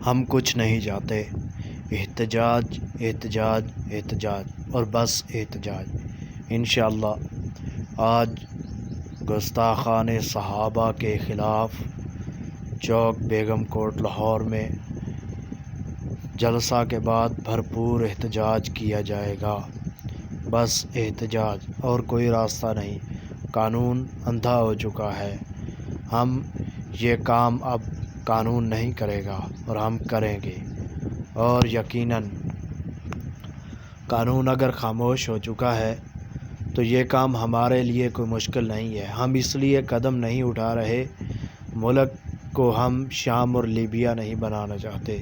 ہم کچھ نہیں چاہتے، احتجاج احتجاج احتجاج اور بس احتجاج۔ انشاءاللہ آج گستاخان صحابہ کے خلاف چوک بیگم کوٹ لاہور میں جلسہ کے بعد بھرپور احتجاج کیا جائے گا۔ بس احتجاج اور کوئی راستہ نہیں۔ قانون اندھا ہو چکا ہے۔ ہم یہ کام اب قانون نہیں کرے گا اور ہم کریں گے، اور یقیناً قانون اگر خاموش ہو چکا ہے تو یہ کام ہمارے لیے کوئی مشکل نہیں ہے۔ ہم اس لیے قدم نہیں اٹھا رہے، ملک کو ہم شام اور لیبیا نہیں بنانا چاہتے،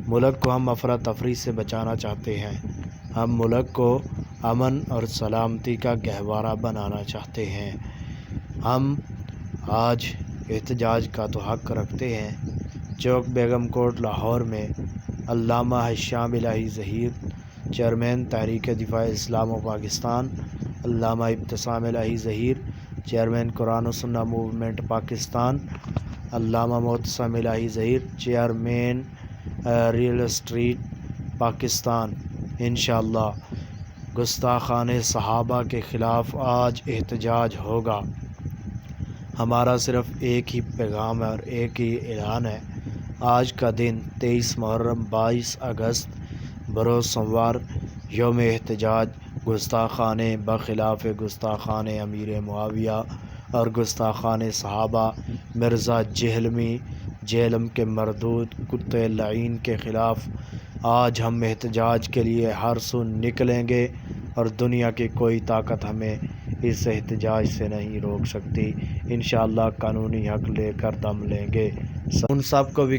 ملک کو ہم افراتفری سے بچانا چاہتے ہیں۔ ہم ملک کو امن اور سلامتی کا گہوارہ بنانا چاہتے ہیں۔ ہم آج احتجاج کا تو حق رکھتے ہیں۔ چوک بیگم کوٹ لاہور میں علامہ ہشام الہی ظہیر، چیئرمین تحریک دفاع اسلام و پاکستان، علامہ ابتسام الہی ظہیر، چیئرمین قرآن و سنہ موومنٹ پاکستان، علامہ معتصم الہی Zaheer, chairman real estate Pakistan. انشاءاللہ گستاخان صحابہ کے خلاف آج احتجاج ہوگا۔ ہمارا صرف ایک ہی پیغام ہے اور ایک ہی اعلان ہے۔ آج کا دن 23 محرم 22 اگست بروز سوموار یوم احتجاج گستاخان بخلاف گستاخان امیر معاویہ اور گستاخان صحابہ مرزا جہلم کے مردود کتے لعین کے خلاف آج ہم احتجاج کے لیے ہر سو نکلیں گے، اور دنیا کی کوئی طاقت ہمیں اس احتجاج سے نہیں روک سکتی۔ انشاءاللہ قانونی حق لے کر دم لیں گے۔ ان سب کو بھی